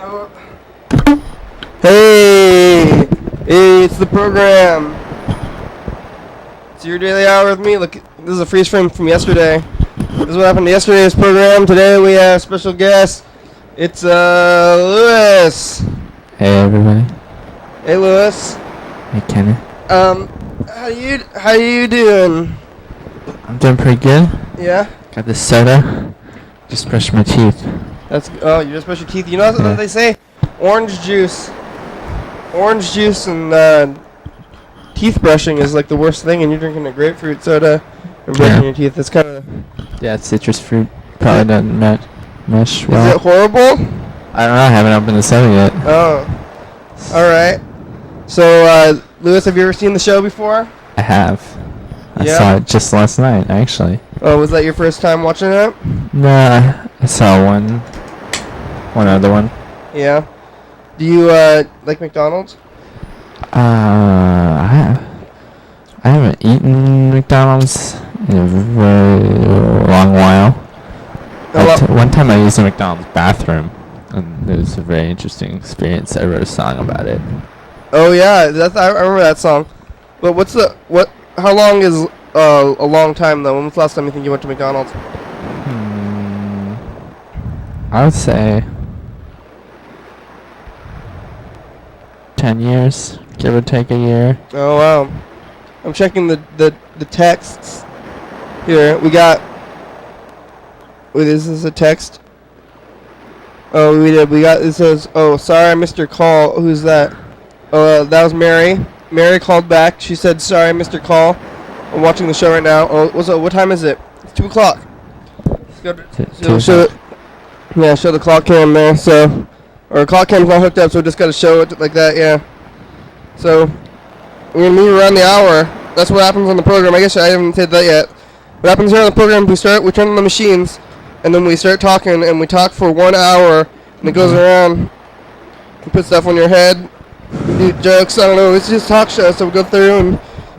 Oh. Hey, it's the program. It's your daily hour with me. Look, this is a freeze frame from yesterday. This is what happened to yesterday's program. Today we have special guest. It's Lewis. Hey everybody. Hey Lewis. Hey Kenny. How you doing? I'm doing pretty good. Yeah. Got this soda. Just brushed my teeth. You just brush your teeth. You know what they say? Orange juice and teeth brushing is like the worst thing, and you're drinking a grapefruit soda and brushing your teeth. It's kind of... Yeah, citrus fruit probably doesn't mesh well. Is it horrible? I don't know. I haven't opened the soda yet. Oh. Alright. So, Lewis, have you ever seen the show before? I have. I Yeah? saw it just last night, actually. Oh, was that your first time watching it? Nah, I saw one other one. Yeah. Do you, like McDonald's? I haven't eaten McDonald's in a very long while. One time I used a McDonald's bathroom, and it was a very interesting experience. I wrote a song about it. Oh, yeah. I remember that song. But how long is a long time, though? When was the last time you think you went to McDonald's? I would say 10 years, give or take a year. Oh, wow. I'm checking the texts here. We got... Wait, is this a text? Oh, we did. We got... It says, oh, sorry I missed your call. Who's that? Oh, that was Mary. Mary called back. She said, sorry I missed your call. I'm watching the show right now. Oh, what time is it? It's 2 o'clock. Let's go to... show the clock cam there, so... Or clock cam's not hooked up, so we just gotta show it like that, yeah. So, we're gonna move around the hour. That's what happens on the program. I guess I haven't said that yet. What happens here on the program, we turn on the machines, and then we start talking, and we talk for 1 hour, and it goes around. We put stuff on your head, we do jokes, I don't know, it's just a talk show, so we go through, and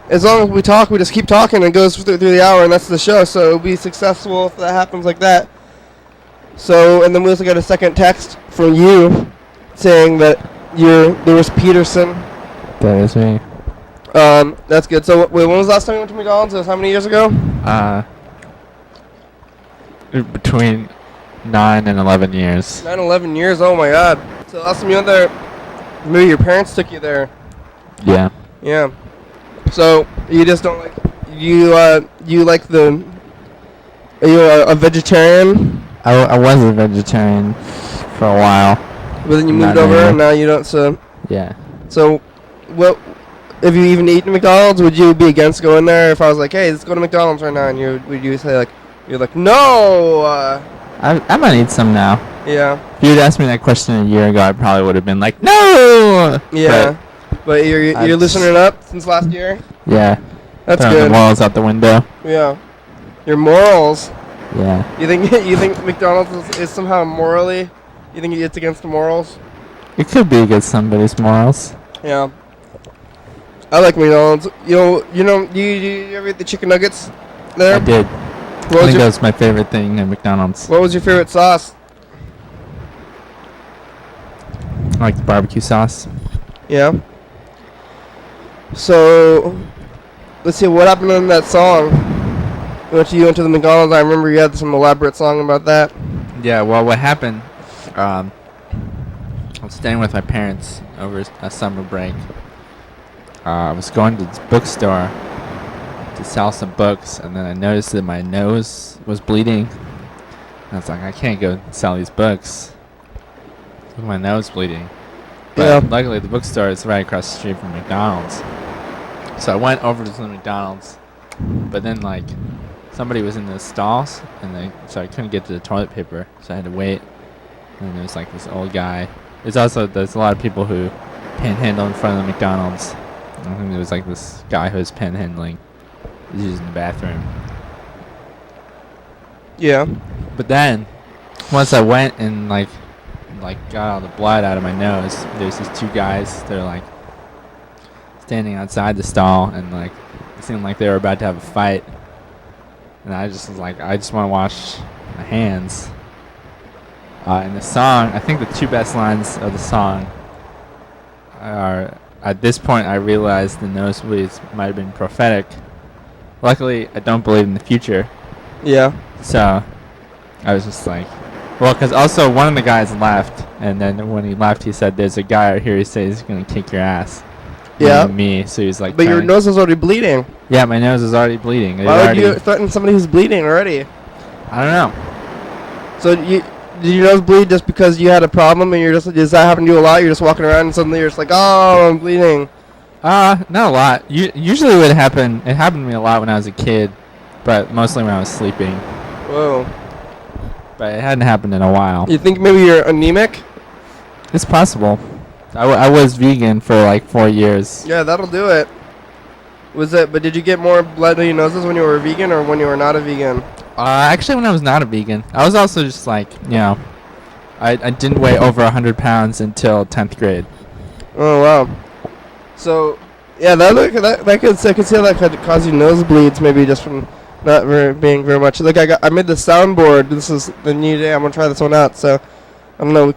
as long as we talk, we just keep talking, and it goes through the hour, and that's the show, so it'll be successful if that happens like that. So, and then we also got a second text from you saying that there was Peterson. That is me. That's good. So, wait, when was the last time you went to McDonald's? It was how many years ago? Between 9 and 11 years. 9, 11 years? Oh my god. So, last time you went there, maybe your parents took you there. Yeah. Yeah. So, you just don't like... you like the... Are you a vegetarian? I was a vegetarian for a while. But then you moved over and now you don't, so... Yeah. So, what... If you even eat McDonald's, would you be against going there if I was like, hey, let's go to McDonald's right now? And would you say, like... You're like, no! I might eat some now. Yeah. If you'd asked me that question a year ago, I probably would have been like, no! Yeah. But you're loosening up since last year? Yeah. That's Throwing good. the morals out the window. Yeah. Your morals. Yeah. You think McDonald's is somehow morally? You think it's against the morals? It could be against somebody's morals. Yeah. I like McDonald's. You ever eat the chicken nuggets there? I did. I think that was my favorite thing at McDonald's. What was your favorite sauce? I like the barbecue sauce. Yeah. So, let's see, what happened in that song? You went to the McDonald's, I remember you had some elaborate song about that. Yeah, well, what happened, I was staying with my parents over a summer break. I was going to this bookstore to sell some books, and then I noticed that my nose was bleeding. I was like, I can't go sell these books with my nose bleeding. But luckily, the bookstore is right across the street from McDonald's. So I went over to the McDonald's, but then, like, somebody was in the stalls, so I couldn't get to the toilet paper, so I had to wait. And there was, like, this old guy. There's a lot of people who panhandle in front of the McDonald's. I think there was, like, this guy who was panhandling. He was using the bathroom. Yeah. But then, once I went and, like got all the blood out of my nose, there's these two guys. They're, like, standing outside the stall, and, like, it seemed like they were about to have a fight. And I just was like, I just want to wash my hands. In the song, I think the two best lines of the song are, at this point I realized the nosebleeds might have been prophetic. Luckily, I don't believe in the future. Yeah. So, I was just like, well, because also one of the guys left, and then when he left, he said, "There's a guy out here who says he's gonna kick your ass." Yeah. Meaning me. So he's like, But your nose is already bleeding. Yeah, my nose is already bleeding. Why would you threaten somebody who's bleeding already? I don't know. So did your nose bleed just because you had a problem and does that happen to you a lot? You're just walking around and suddenly you're just like, oh, I'm bleeding. Not a lot. Usually it happened to me a lot when I was a kid, but mostly when I was sleeping. Whoa. But it hadn't happened in a while. You think maybe you're anemic? It's possible. I was vegan for like 4 years. Yeah, that'll do it. But did you get more blood in your noses when you were a vegan or when you were not a vegan? Actually, when I was not a vegan, I was also just like, I didn't weigh over 100 pounds until 10th grade. Oh, wow. So, yeah, I could see how that could cause you nosebleeds, maybe just from not being very much. Like I made the soundboard. This is the new day. I'm gonna try this one out. So, I don't know.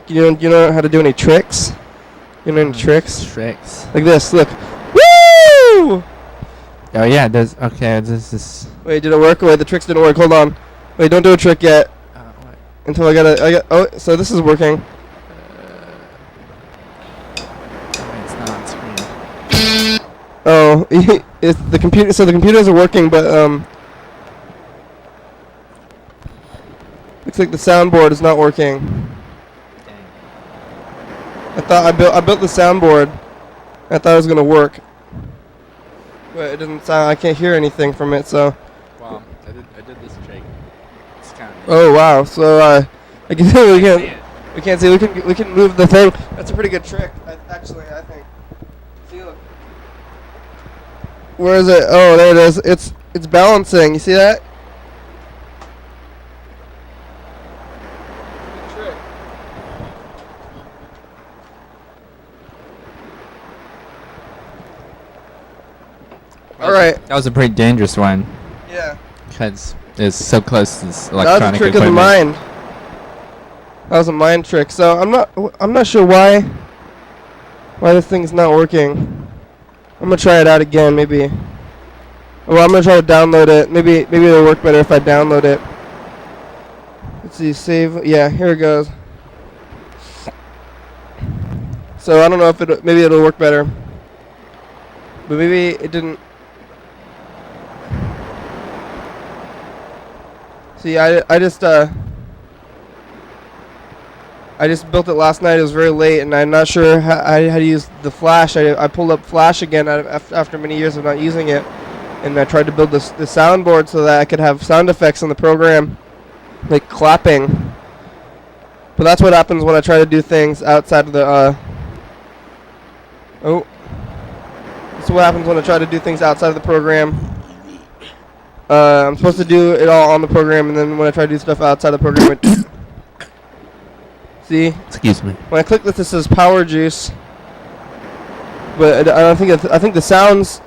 You know how to do any tricks? You know any tricks? Tricks. Like this. Look. Woo! Oh yeah. There's this. Wait, did it work? Wait, the tricks didn't work. Hold on. Wait, don't do a trick yet. What? Until I got. Oh, so this is working. It's not on screen. Oh, it's the computer. So the computers are working, but looks like the soundboard is not working. Dang. I thought I built the soundboard. I thought it was gonna work, but it doesn't sound. I can't hear anything from it. So. Well, I did this trick. It's kind of. Oh wow! So I can we can't see. We can move the thing. That's a pretty good trick. Actually, I think. See, look. Where is it? Oh, there it is. It's balancing. You see that? Good trick. All right. That was a pretty dangerous one. Yeah. Because it's so close to this That was electronic a trick equipment. of the mind. That was a mind trick. So I'm not sure why this thing's not working. I'm gonna try it out again, maybe. Well, I'm gonna try to download it. Maybe it'll work better if I download it. Let's see, save. Yeah, here it goes. So I don't know if maybe it'll work better, but maybe it didn't. See, I just built it last night. It was very late, and I'm not sure how to use the Flash. I pulled up Flash again after many years of not using it, and I tried to build the soundboard so that I could have sound effects in the program, like clapping. But that's what happens when I try to do things outside of the. That's what happens when I try to do things outside of the program. I'm supposed to do it all on the program, and then when I try to do stuff outside the program, see? Excuse me. When I click this, it says power juice. But I don't think I think the sounds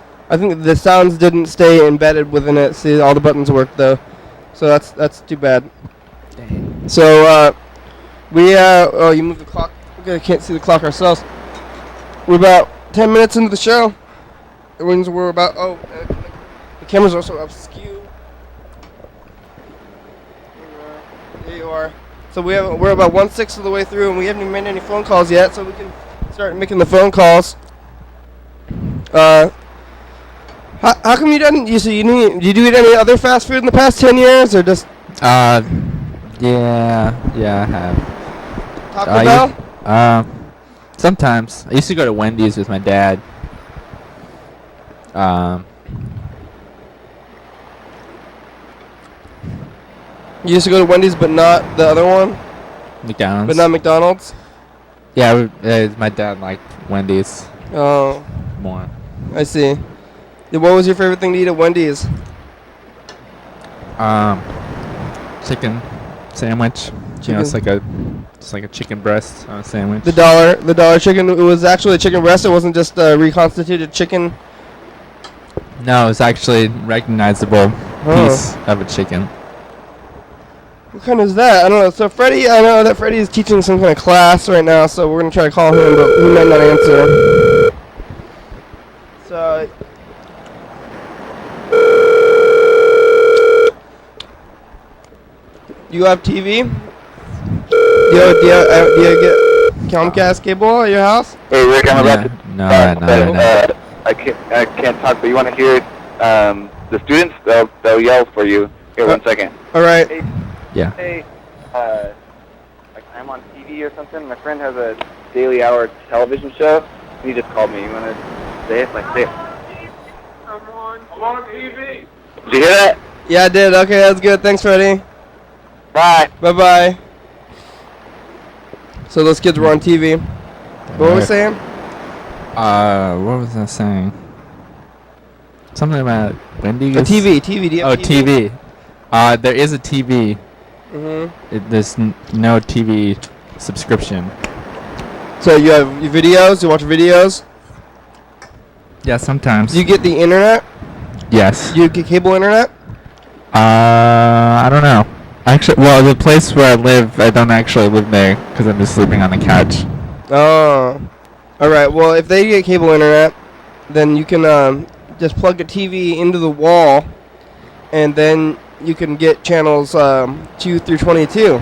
didn't stay embedded within it. See, all the buttons worked though, so that's too bad. Dang. So oh, you moved the clock. Okay, can't see the clock ourselves. We're about 10 minutes into the show. It means we're about the camera's also askew. There you are. So we're about 1/6 of the way through, and we haven't even made any phone calls yet. So we can start making the phone calls. How come you didn't? Did you do any other fast food in the past 10 years, or just? Yeah, I have. Taco Bell? Sometimes. I used to go to Wendy's with my dad. You used to go to Wendy's, but not the other one? McDonald's. But not McDonald's? Yeah, my dad liked Wendy's Oh, more. I see. Yeah, what was your favorite thing to eat at Wendy's? Chicken sandwich. You know, it's like a chicken breast on a sandwich. The dollar chicken. It was actually a chicken breast. It wasn't just a reconstituted chicken. No, it's actually recognizable piece of a chicken. What kind is that? I don't know. So Freddie, I know that Freddie is teaching some kind of class right now, so we're gonna try to call him, but he might not answer. So. Do you have TV? Do you get Comcast cable at your house? Hey Rick, I'm about to. No, no. I can't talk, but you want to hear the students? They'll yell for you. Here, 1 second. All right. Hey, Yeah. hey, like I'm on TV or something. My friend has a daily hour television show. He just called me. You want to say it? Like, say it. I'm on TV. Did you hear that? Yeah, I did. Okay, that's good. Thanks, Freddie. Bye. Bye-bye. So those kids were on TV. What were we saying? What was I saying? Something about Wendy. TV. Do you have TV? There is a TV. There's no TV subscription. So you have your videos? You watch videos? Yeah, sometimes. Do you get the internet? Yes. Do you get cable internet? I don't know. Actually, well, the place where I live, I don't actually live there because I'm just sleeping on the couch. Oh. Alright, well, if they get cable internet, then you can just plug a TV into the wall, and then you can get channels 2 through 22.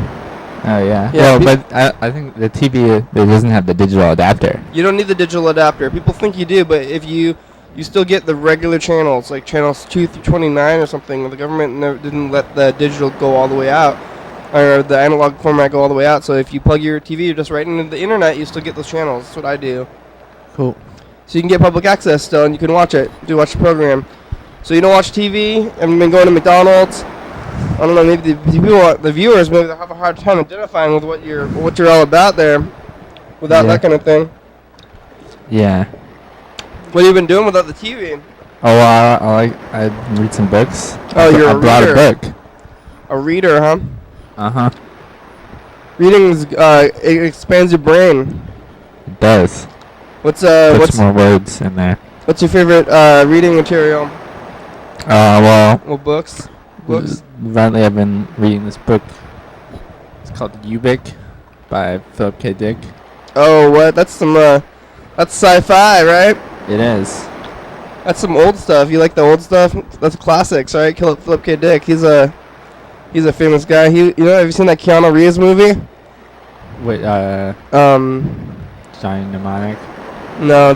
Oh, yeah. Yeah, Well, but I think the TV it doesn't have the digital adapter. You don't need the digital adapter. People think you do, but if you still get the regular channels, like channels 2 through 29 or something. The government didn't let the digital go all the way out, or the analog format go all the way out. So if you plug your TV just right into the internet, you still get those channels. That's what I do. Cool. So you can get public access still, and you can watch it. Watch the program. So you don't watch TV? Haven't been going to McDonald's? I don't know. Maybe the viewers maybe they'll have a hard time identifying with what you're all about there, without that kind of thing. Yeah. What have you been doing without the TV? Oh, I read some books. Oh, you're a I brought reader. a book. A reader, huh? Uh-huh. Reading it expands your brain. It does. Puts Puts more words in there. What's your favorite reading material? Well, Books. Lately I've been reading this book. It's called Ubik by Philip K. Dick. Oh, what? That's some that's sci-fi, right? It is. That's some old stuff. You like the old stuff? That's classics, right? Philip K. Dick. He's a famous guy. Have you seen that Keanu Reeves movie? Wait, Johnny Mnemonic? No,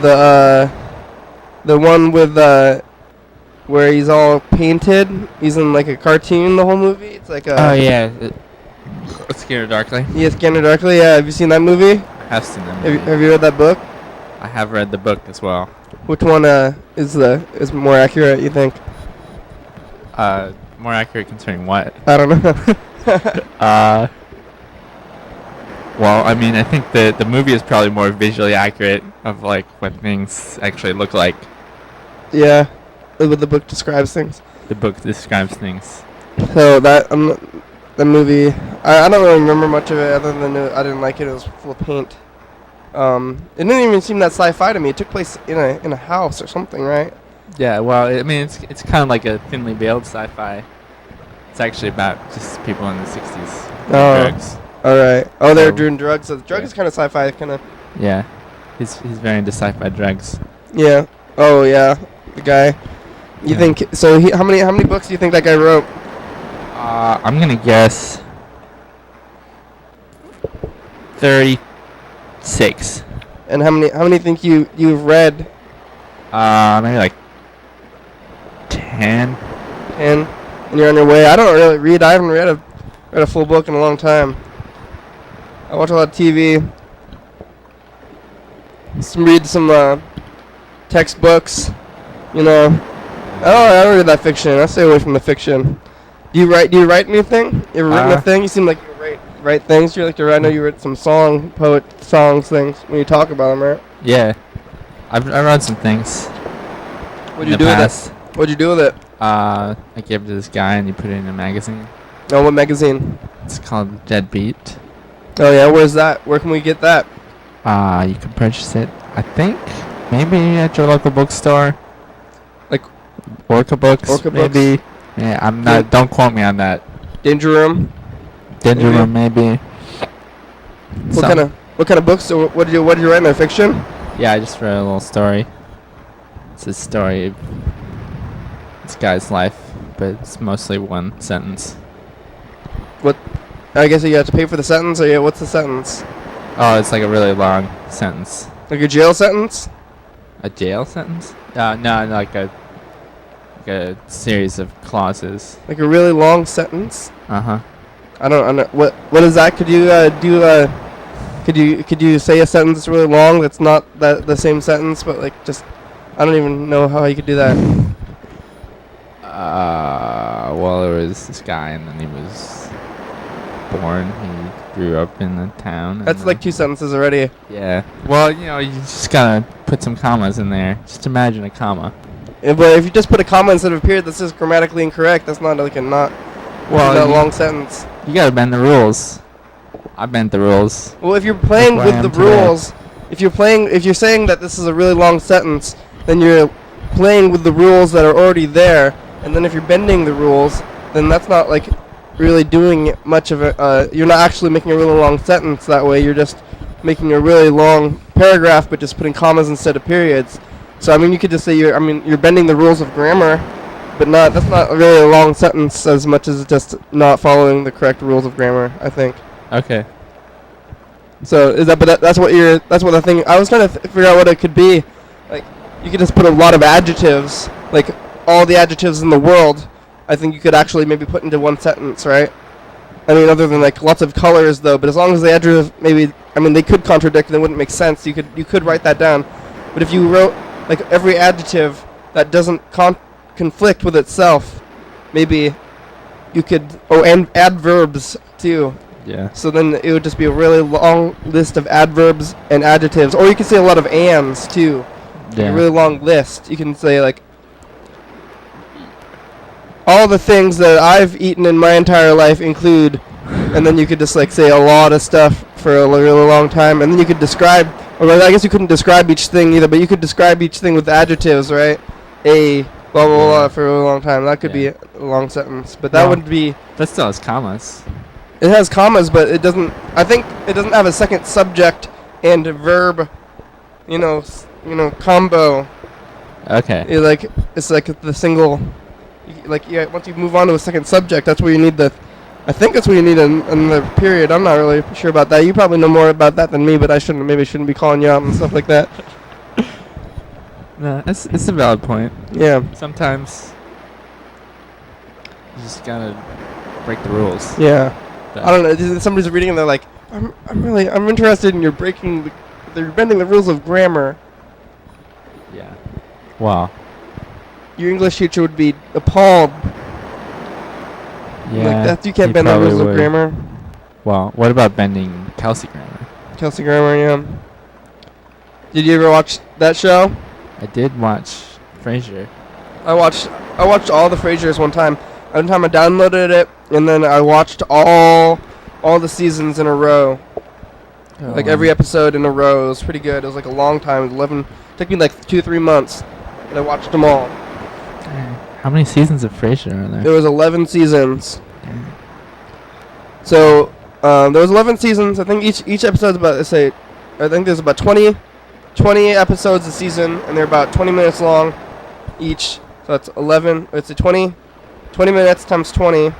the one with where he's all painted. He's in like a cartoon the whole movie. It's like a... Oh, yeah. Scared Darkly? Yeah, Scanner Darkly. Yeah, have you seen that movie? I have seen that movie. Have you read that book? I have read the book as well. Which one is more accurate, you think? More accurate concerning what? I don't know. Well, I mean, I think the movie is probably more visually accurate of like what things actually look like. Yeah, the book describes things. The book describes things. So the movie, I don't really remember much of it other than I didn't like it. It was full of paint. It didn't even seem that sci-fi to me. It took place in a house or something, right? Yeah, well, I mean, it's kind of like a thinly veiled sci-fi. It's actually about just people in the 60s doing drugs. All right. Oh, they're doing drugs. So the drug is kind of sci-fi, kind of. Yeah, he's very into sci-fi drugs. Yeah. Oh yeah, the guy. You think so? How many books do you think that guy wrote? I'm gonna guess 36. And how many think you've read? Maybe like 10. 10. And you're on your way. I don't really read. I haven't read a full book in a long time. I watch a lot of TV. Read some textbooks. I don't read that fiction. I stay away from the fiction. Do you write anything? You ever written a thing? You seem like you write things. You like to write. I know you wrote some songs, things when you talk about them, right? Yeah, I wrote some things. What'd you do with it? What'd you do with it? I gave it to this guy and he put it in a magazine. Oh, what magazine? It's called Deadbeat. Oh yeah, where's that? Where can we get that? You can purchase it, I think, maybe at your local bookstore. Like Orca Books, Orca maybe. Books? Yeah, I'm not. Don't quote me on that. Danger Room. Digital, maybe. What kind of books? Or what did you write in there? Fiction? Yeah, I just wrote a little story. It's a story of this guy's life, but it's mostly one sentence. What? I guess you have to pay for the sentence. Or yeah, what's the sentence? Oh, it's like a really long sentence. Like a jail sentence? A jail sentence? No, like a series of clauses. Like a really long sentence? Uh-huh. I don't know. What is that? Could you Could you say a sentence that's really long that's not the same sentence, but like just I don't even know how you could do that. Well, there was this guy, and then he was born. He grew up in the town. That's like 2 sentences already. Yeah. Well, you just gotta put some commas in there. Just imagine a comma. Yeah, but if you just put a comma instead of a period, that's just grammatically incorrect. That's not like a not. Well, that long sentence. You gotta bend the rules. I bent the rules. Well, if you're playing with the rules, if you're saying that this is a really long sentence, then you're playing with the rules that are already there. And then if you're bending the rules, then that's not like really doing much of it. You're not actually making a really long sentence that way. You're just making a really long paragraph, but just putting commas instead of periods. So I mean, you could just say you're bending the rules of grammar, but that's not really a long sentence as much as just not following the correct rules of grammar, I think. Okay. So that's what the thing. I was trying to figure out what it could be. Like you could just put a lot of adjectives, like all the adjectives in the world. I think you could actually maybe put into one sentence, right? I mean, other than like lots of colors though. But as long as the adjective they could contradict and it wouldn't make sense. You could write that down. But if you wrote like every adjective that doesn't conflict with itself, maybe you could. Oh, and adverbs too. Yeah. So then it would just be a really long list of adverbs and adjectives. Or you could say a lot of ands, too. Yeah. A really long list. You can say, like, all the things that I've eaten in my entire life include... and then you could just, like, say a lot of stuff for a really long time. And then you could describe... Or I guess you couldn't describe each thing either, but you could describe each thing with adjectives, right? A... blah, blah, blah, for a really long time. That could be a long sentence. But that would be... That still has commas. It has commas, but it doesn't. I think it doesn't have a second subject and a verb. Combo. Okay. It's like the single. Once you move on to a second subject, that's where you need the. I think that's where you need another period. I'm not really sure about that. You probably know more about that than me, but I shouldn't be calling you out and stuff like that. No, it's a valid point. Yeah. Sometimes you just gotta break the rules. Yeah. I don't know. Somebody's reading and they're like, I'm interested in they're bending the rules of grammar. Yeah. Wow. Your English teacher would be appalled. Yeah. Like that, you can't bend the rules of grammar. Well, what about bending Kelsey grammar? Kelsey grammar, yeah. Did you ever watch that show? I did watch Frasier. I watched all the Frasers one time. One time I downloaded it, and then I watched all the seasons in a row. Oh, like every episode in a row. It was pretty good. It was like a long time. Took me like 2-3 months, and I watched them all. How many seasons of Frasier are there? There was 11 seasons. Dang. So there was 11 seasons. I think each episode's about I think there's about 20 episodes a season, and they're about 20 minutes long each. So that's 11. It's a 20 minutes times 20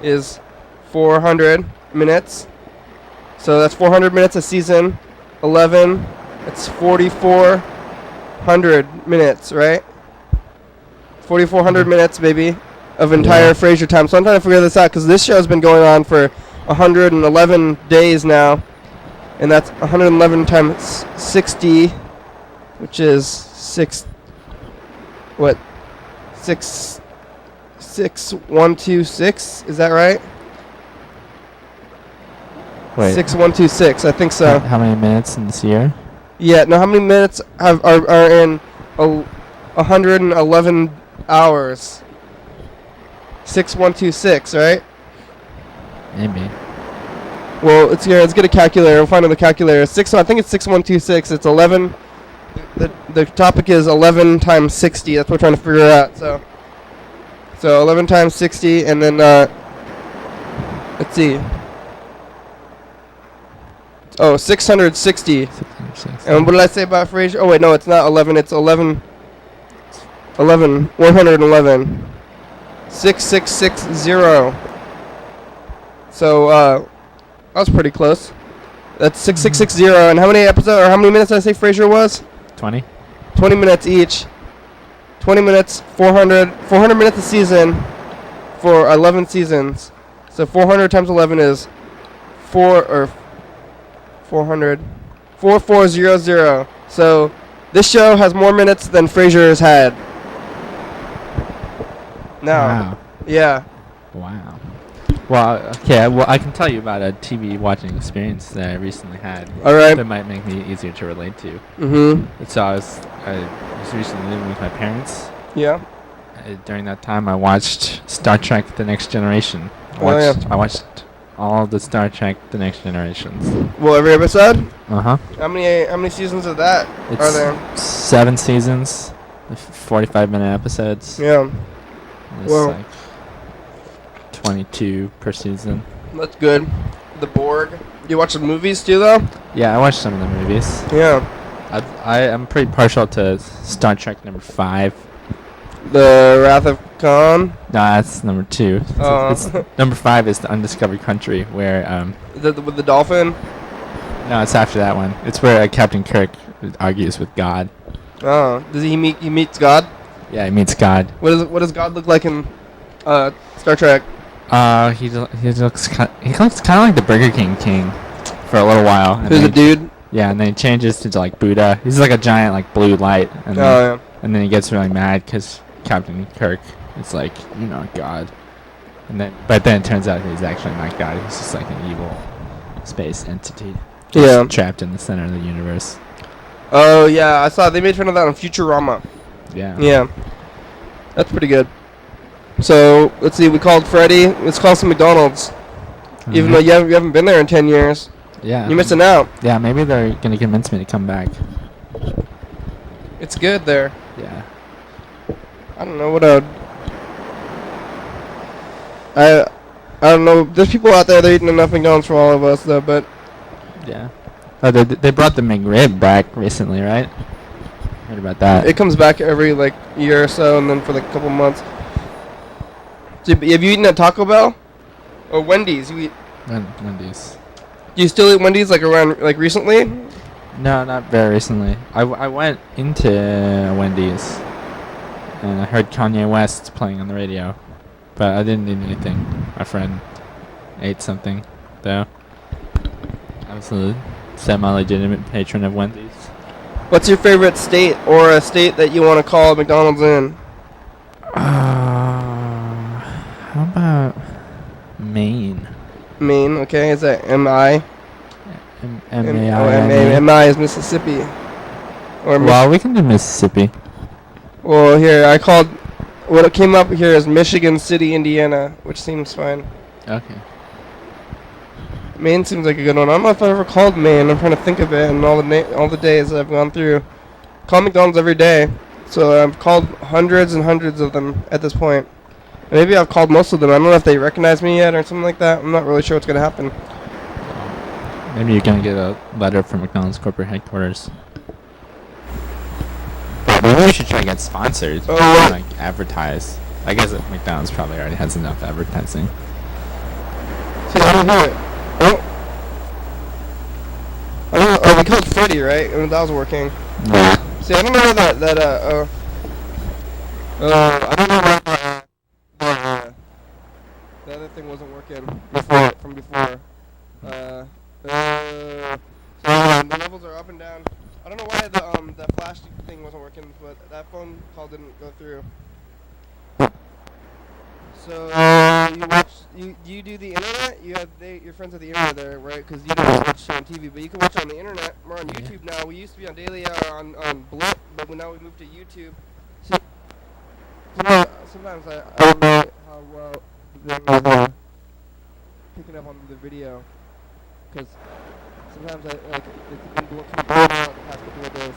is 400 minutes. So that's 400 minutes a season. 11. It's 4,400 minutes, right? 4,400 minutes, maybe, of entire Frasier time. So I'm trying to figure this out because this show's been going on for 111 days now. And that's 111 times 60, which is 6,126. Is that right? Wait. 6,126. I think so. How many minutes in this year? Yeah. No. How many minutes are in 111 hours? 6,126. Right. Maybe. Well, let's get a calculator. We'll find on the calculator. I think it's 6,126. It's 11. The topic is 11 times 60. That's what we're trying to figure out. So 11 times 60, and then let's see. Oh, 660. 660. And what did I say about Frasier? Oh wait, no, it's not 11. It's 11. 111. 6660. So that was pretty close. That's 6660. And how many episodes or how many minutes did I say Frasier was? 20. 20 minutes each. 20 minutes, 400 minutes a season for 11 seasons. So 400 times 11 is 4400. So this show has more minutes than Frasier's had. Now, Wow. yeah. Wow. Well, okay. Well, I can tell you about a TV watching experience that I recently had. All right. That might make me easier to relate to. Mm-hmm. So I was recently living with my parents. Yeah. During that time, I watched Star Trek: The Next Generation. I watched all the Star Trek: The Next Generations. Well, every episode. Uh huh. How many seasons of that are there? 7 seasons, 45-minute episodes. Yeah. It's Well. like 22 per season. That's good. The Borg. You watch the movies too, though? Yeah, I watched some of the movies. Yeah. I'm pretty partial to Star Trek number 5. The Wrath of Khan. No, that's number 2. Oh. It's number 5 is the Undiscovered Country, where With the dolphin. no, it's after that one. It's where Captain Kirk argues with God. Oh. Does he meets God? Yeah, he meets God. What does God look like in Star Trek? He looks kind of like the Burger King king for a little while. And Who's a then dude? Yeah, and then he changes to like Buddha. He's like a giant like blue light. And Yeah. And then he gets really mad because Captain Kirk is like, you're not God. But then it turns out he's actually not God. He's just like an evil space entity. Yeah. Trapped in the center of the universe. Oh yeah, I saw they made fun of that on Futurama. Yeah. Yeah. That's pretty good. So let's see. We called Freddy. Let's call some McDonald's. Even though you haven't been there in 10 years. Yeah. You're missing out. Yeah, maybe they're gonna convince me to come back. It's good there. Yeah. I don't know what I don't know. There's people out there that are eating enough McDonald's for all of us though, but Yeah. Oh, they brought the McRib back recently, right? Heard about that. it comes back every like year or so, and then for like a couple months. So, have you eaten at Taco Bell or Wendy's? You eat? Wendy's. Do you still eat Wendy's like around like recently? No, not very recently. I went into Wendy's and I heard Kanye West playing on the radio, but I didn't eat anything. My friend ate something, though. I was a semi-legitimate patron of Wendy's. What's your favorite state or a state that you want to call McDonald's in? How about Maine? Maine, okay. Is that M-I? M-A-I-N-E. M-I is Mississippi. Or Well, we can do Mississippi. well, here, I called, what it came up here is Michigan City, Indiana, which seems fine. Okay. Maine seems like a good one. I don't know if I ever called Maine. I'm trying to think of it and all the days I've gone through. Call McDonald's every day. So I've called hundreds and hundreds of them at this point. Maybe I've called most of them. I don't know if they recognize me yet or something like that. I'm not really sure what's going to happen. Maybe you're gonna get a letter from McDonald's corporate headquarters. Maybe we should try to get sponsored. Oh. Like advertise. I guess that McDonald's probably already has enough advertising. See, I don't hear it. Oh. I don't know. Oh, we called Freddy, right? And that was working. No. See, I don't know why I don't know why the other thing wasn't working from before. So the levels are up and down. I don't know why the flash thing wasn't working, but that phone call didn't go through. So you do the internet? You have your friends at the internet there, right? Because you don't watch on TV, but you can watch on the internet. We're on YouTube now. We used to be on Daily Hour on Blip, but now we moved to YouTube. So, sometimes I don't know how well they're picking up on the video, because sometimes it's been blown out the past couple of days.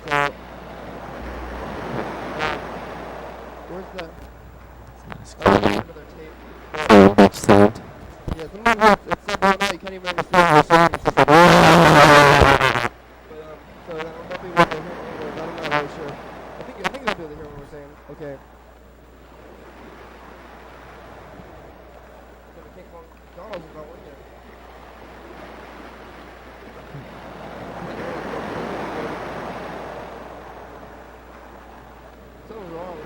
So where's the? That's Oh, cool. their tape. Saved. Yeah, it. Sometimes it's so blown out you can't even understand what you're saying. So they'll be able to hear me anyways. I'm not really sure. I think they'll be able to hear what we're saying. Okay. Gonna take one. McDonald's is not working. Something's wrong.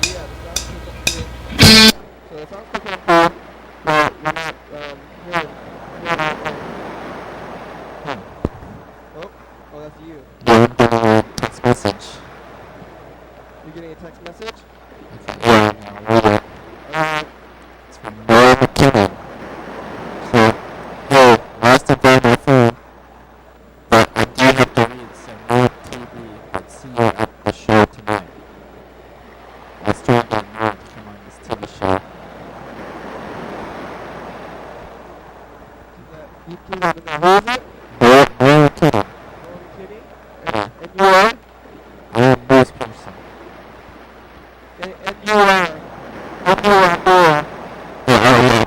Yeah, the sound's picking up too. So the sound's picking up too, but you're not hearing anything. Oh, that's you. Yeah, I'm getting a text message. You're getting a text message? Yeah, I'll read it. It's from Laura McKinnon. So, hey, lost it by my phone, but I do have to read some more TV and see you at the show tonight. I was trying to get more to come on this TV show. You put it in there. Who is it? Laura McKinnon. Lauren Kitty? Yeah. And you are? I'm a news person. And you are? And you are Laura? Yeah,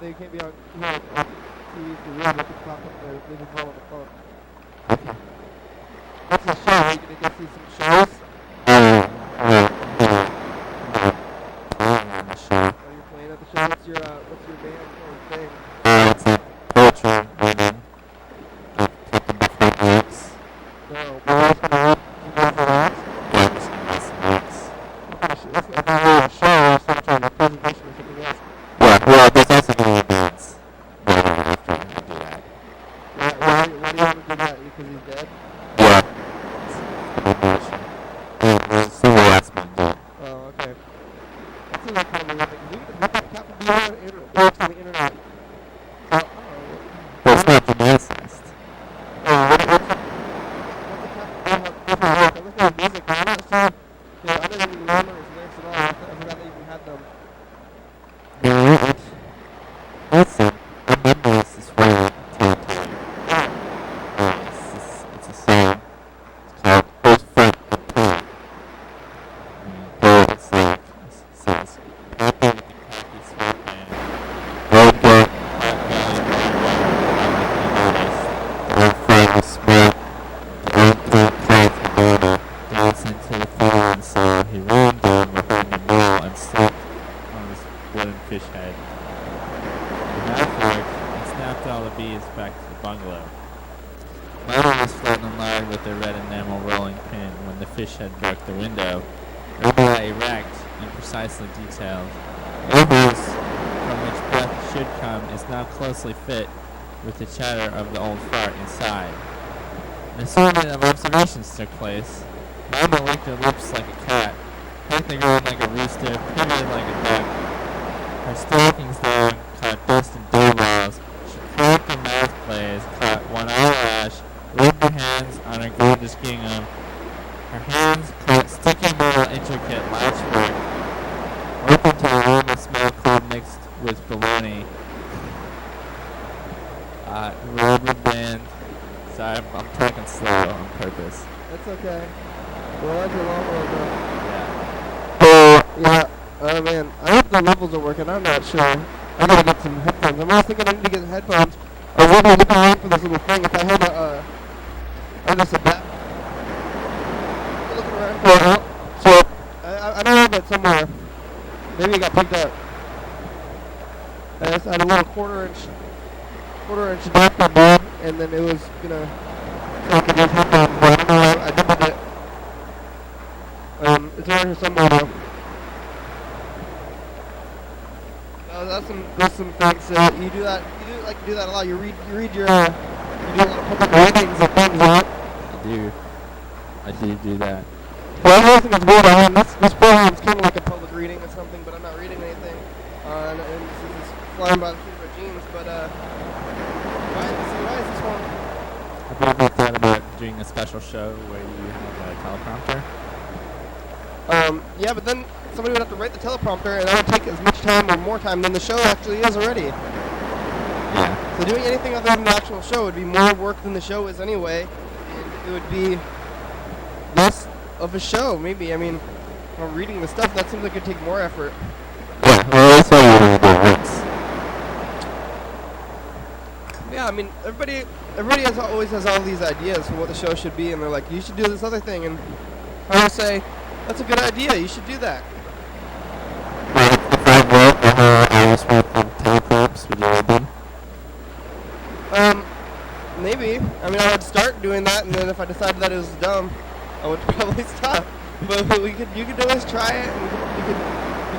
They can't be on TV to read. They can talk on the, they can call on the phone. What's the show? Are you going to go see some shows? Are you playing at the show? What's your band or thing? it's like poetry reading. Taking different lyrics. No, but what's going to read? You guys relax? Yeah, I'm just gonna write some lyrics. That's not really a show or some sort of presentation or something else. Yeah, well, there's also gonna be bands. But after I do that. Why do you want to do that? Because he's dead? Yeah. It's combination. And there's single last man dead. Oh, okay. That seems like kind of a weird thing. We can look up Captain Bean on the internet. Works on the internet. Well, it's not geneticist. What's the Captain Bean have different work? I look at his music, but I'm not sure. I don't even remember his lyrics at all. I forgot they even had them. Yeah, listen, I remember this is right territory. It's a song. It's called Old Front and Toe. It's like, it says, Papa with the khaki sweatband, old book, hot belly, the old friend was smart, the old coat cloth Havana, danced into the fire and so he ran down behind the mill and slipped on his wooden fish head. The knife worked and snapped all the bees back to the bungalow. Mama was floating alive with a red enamel rolling pin when the fish head broke the window. Urbula erect and precisely detailed. Overs from which breath should come is now closely fit with the chatter of the old fart inside. An assortment of observations took place. Mama licked her lips like a cat, pecked the ground like a rooster, pivoted like a duck. Her stockings down caught dust and dew balls. She cracked her mouth plays, caught one eyelash, rubbed her hands on her gorgeous gingham. Her hands caught sticky metal intricate latchwork, open to the aroma smell crude mixed with bologna. Rubber band. Sorry, I'm talking slow on purpose. That's okay. Well, that's a long one, though. Yeah. Yeah. Oh, man. I hope the levels are working. I'm not sure. I gotta get some headphones. I'm always thinking I need to get headphones. I was looking around for this little thing. If I had just a bat. I'm looking around for it. So, I don't have it somewhere. Maybe it got picked up. I just had a little quarter-inch adapter board, and then it was gonna, so I could use headphones, but I don't know how I did it. It's around here somewhere though. There's some things you do that a lot. You read your you do a lot of public readings and things, right? I do that. Well, I think it's weird. This program's kind of like a public reading or something, but I'm not reading anything. And this is flying by the seat of our jeans, but why is this one? Have you ever thought about doing a special show where you have a teleprompter? Yeah, but then somebody would have to write the teleprompter, and that would take as much time or more time than the show actually is already. Yeah. So doing anything other than the actual show would be more work than the show is anyway, and it would be less of a show, maybe. I mean, reading the stuff, that seems like it would take more effort. Yeah, well, that's what you do once. Yeah, I mean, everybody always has all these ideas for what the show should be, and they're like, you should do this other thing, and I will say, that's a good idea, you should do that. Well, if I wrote the whole hours worth of teleprompts, would you read them? Maybe. I mean, I would start doing that, and then if I decided that it was dumb, I would probably stop. But you could always try it, and you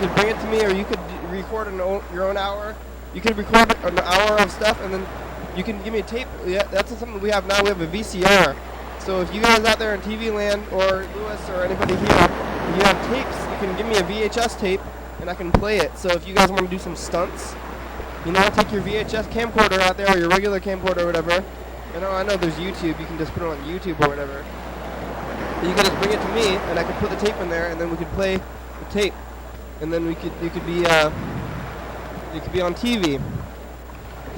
could bring it to me, or you could record your own hour. You could record an hour of stuff, and then you can give me a tape. Yeah, that's something we have now. We have a VCR. So if you guys out there in TV land, or Lewis, or anybody here, if you have tapes, you can give me a VHS tape, and I can play it. So if you guys want to do some stunts, you know, take your VHS camcorder out there, or your regular camcorder, or whatever. I know there's YouTube. You can just put it on YouTube or whatever. But you can just bring it to me, and I can put the tape in there, and then we could play the tape, and then you could be on TV.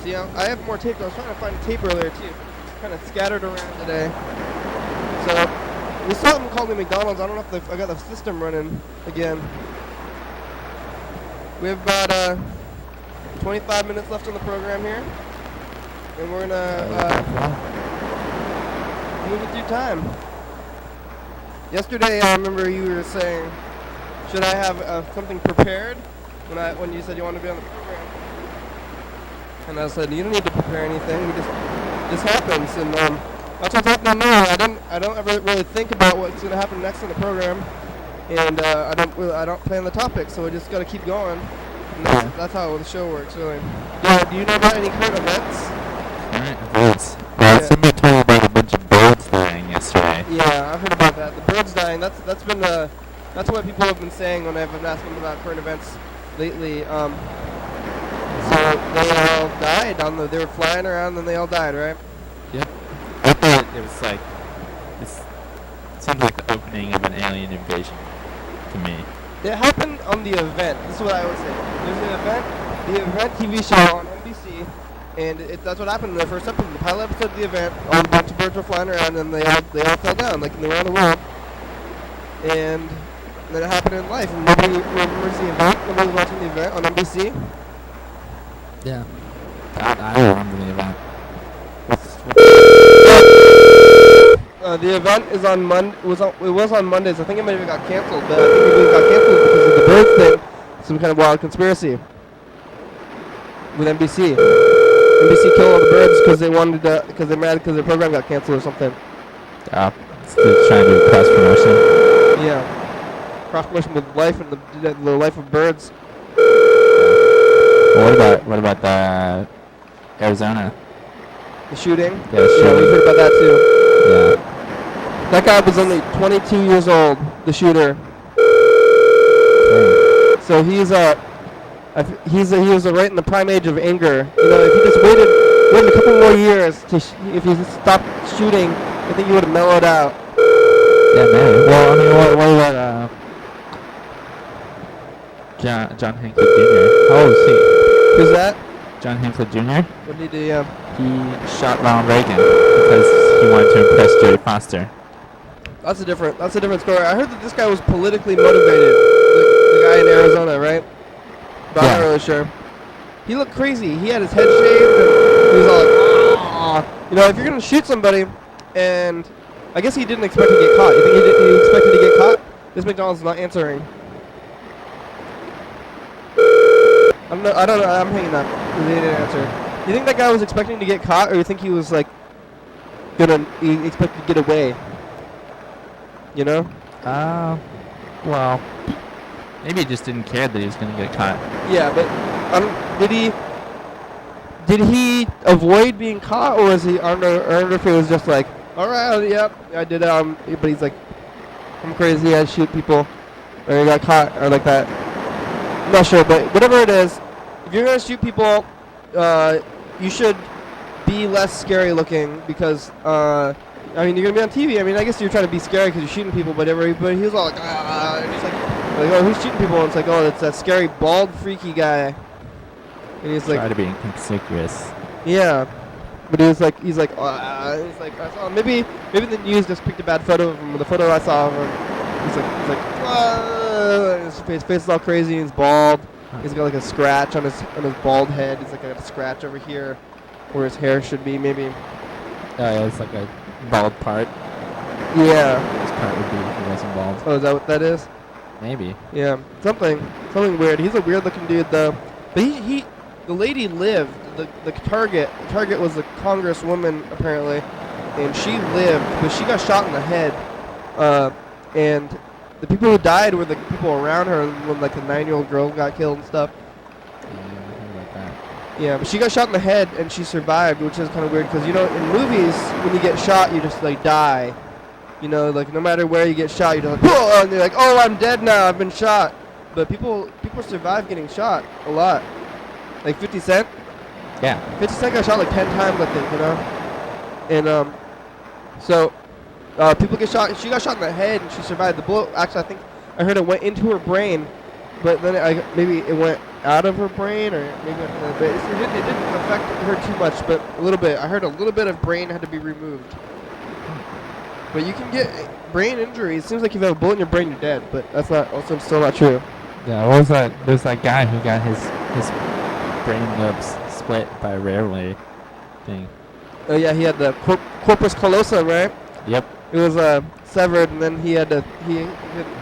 See, I have more tape. I was trying to find a tape earlier too. Kind of scattered around today. So we saw something called the McDonald's. I don't know if I got the system running again. We have about 25 minutes left on the program here, and we're gonna move it through time. Yesterday, I remember you were saying, should I have something prepared when you said you wanted to be on the program? And I said, you don't need to prepare anything. This happens, and that's what's happening now. I don't ever really think about what's going to happen next in the program, and I don't plan the topic, so we just got to keep going. And that's how the show works, really. Yeah, do you know about any current events? Current events? Well, somebody told me about a bunch of birds dying yesterday. Yeah, I've heard about that. The birds dying. That's what people have been saying when I've been asking them about current events lately. So they all died they were flying around and they all died, right? Yep. I thought it was like, it seemed like the opening of an alien invasion to me. It happened on the event. This is what I always say. There's an event, the event TV show on NBC, and that's what happened in the first episode. The pilot episode of the event, a bunch of birds were flying around and they all fell down, like they were on the world. And then it happened in life, and nobody remembers the event. Nobody was watching the event on NBC. Yeah. I don't remember the event. The event is on Monday. It was on Mondays. I think it might have got canceled, but I think it got canceled because of the birds thing. Some kind of wild conspiracy with NBC. NBC killed all the birds because they're mad because their program got canceled or something. They're trying to do cross promotion. Yeah, cross promotion with life and the life of birds. Well, what about the Arizona? The shooting? Yeah, the shooting. Yeah, we heard about that too. Yeah. That guy was only 22 years old, the shooter. Dang. So he was right in the prime age of anger. You know, if he just waited a couple more years if he just stopped shooting, I think he would have mellowed out. Yeah, man. Well, I mean, what about John Hinckley Jr.? How old is he? Who's that? John Hinckley Jr.? What did he do? He shot Ronald Reagan because he wanted to impress Jodie Foster. That's a different story. I heard that this guy was politically motivated. The guy in Arizona, right? But I'm not really sure. He looked crazy. He had his head shaved, and he was all like, "Ah." You know, if you're gonna shoot somebody, and I guess he didn't expect to get caught. You think he expected to get caught? This McDonald's is not answering. I don't know. I'm hanging up because he didn't answer. You think that guy was expecting to get caught, or you think he was like he expected to get away? You know? Well, maybe he just didn't care that he was going to get caught. Yeah, but did he avoid being caught, or was he? I don't know if it was just like, all right, yep, I did it. But he's like, I'm crazy. I shoot people, or he got caught, or like that. I'm not sure, but whatever it is, if you're gonna shoot people, you should be less scary looking because I mean, you're gonna be on TV. I mean, I guess you're trying to be scary because you're shooting people, but he was all like, ah, and he's like, oh, who's shooting people? And it's like, oh, it's that scary, bald, freaky guy. And he's like, try to be inconspicuous. yeah, but he's like, oh, maybe the news just picked a bad photo of him. The photo I saw of him, he's like, ah, his face is all crazy. And he's bald. He's got like a scratch on his bald head. He's like got a scratch over here, where his hair should be, maybe. Oh yeah, it's like a bald part. Yeah. This part would be if he wasn't bald. Oh, is that what that is? Maybe. Yeah, something weird. He's a weird looking dude though. But the lady lived. The target was a congresswoman apparently, and she lived, but she got shot in the head. And the people who died were the people around her when like the 9-year-old girl got killed and stuff. Yeah, I heard about that. Yeah, but she got shot in the head and she survived, which is kind of weird because, you know, in movies, when you get shot, you just, like, die. You know, like, no matter where you get shot, you're just like, whoa, and you're like, oh, I'm dead now, I've been shot. But people survive getting shot a lot. Like 50 Cent? Yeah. 50 Cent got shot like 10 times, I think, you know? And, so, people get shot. She got shot in the head and she survived the bullet. Actually, I think I heard it went into her brain, but then maybe it went out of her brain, or maybe but it didn't affect her too much, but a little bit. I heard a little bit of brain had to be removed. But you can get brain injuries. It seems like if you have a bullet in your brain, you're dead, but that's also still not true. Yeah, what was that? There's that guy who got his brain lobes split by a railway thing. Oh yeah, he had the corpus callosum, right? Yep. It was severed, and then he didn't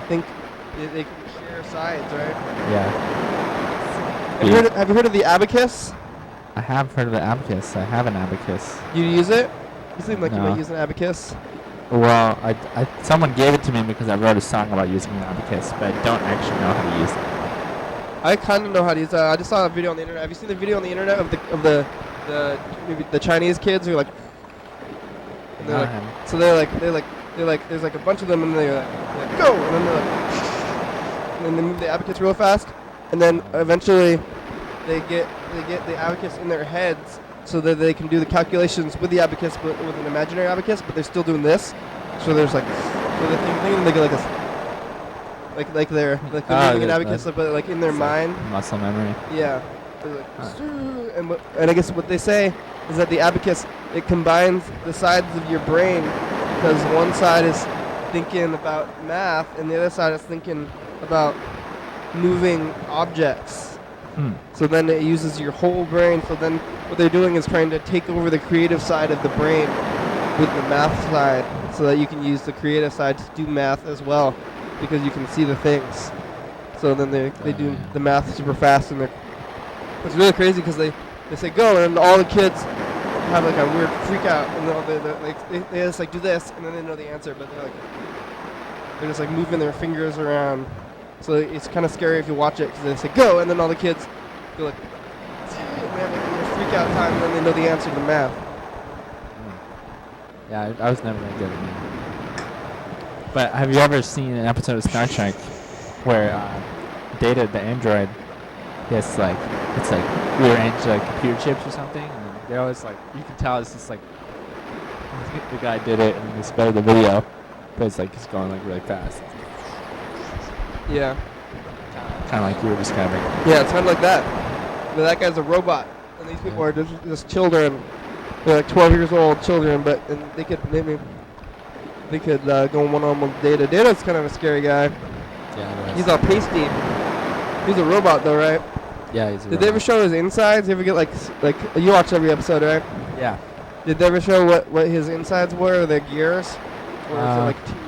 think they could share sides, right? Yeah. Have you heard of the abacus? I have heard of the abacus. I have an abacus. You use it? You seem like you No. might use an abacus. Well, someone gave it to me because I wrote a song about using an abacus, but I don't actually know how to use it. I kind of know how to use it. I just saw a video on the internet. Have you seen the video on the internet of the Chinese kids who are like, and they're like, so they're like, there's like a bunch of them, and they're like go, and then they're like, and then they move the abacus real fast, and then eventually they get the abacus in their heads so that they can do the calculations with the abacus, but with an imaginary abacus, but they're still doing this. So there's like, so they're thinking they get like a, like they're moving an abacus, but like in their mind. Muscle memory. Yeah. And I guess what they say is that the abacus, it combines the sides of your brain, because one side is thinking about math and the other side is thinking about moving objects. So then it uses your whole brain. So then what they're doing is trying to take over the creative side of the brain with the math side, so that you can use the creative side to do math as well, because you can see the things. So then they do the math super fast, and it's really crazy because they say go, and all the kids have like a weird freak out, and they just like do this, and then they know the answer, but they're just like moving their fingers around. So it's kind of scary if you watch it, because they say go, and then all the kids go like, and they have like a little freak out time, and then they know the answer to math. Yeah, I was never that good at math. But have you ever seen an episode of Star Trek where Data, the android, gets like, it's like rearranged like computer chips or something, and they're always like, you can tell it's just like the guy did it and it's better the video, but it's like he's going like really fast. Yeah. Kind of like you were describing. Yeah, it's kind of like that. But that guy's a robot, and these people are just children. They're like 12 years old children, but and they could go one-on-one with Data. Data's kind of a scary guy. Yeah, he's all pasty. He's a robot though, right? Yeah, he's a robot. Did they ever show his insides? You ever get like you watch every episode, right? Yeah. Did they ever show what his insides were, or their gears? Or is it like tubes?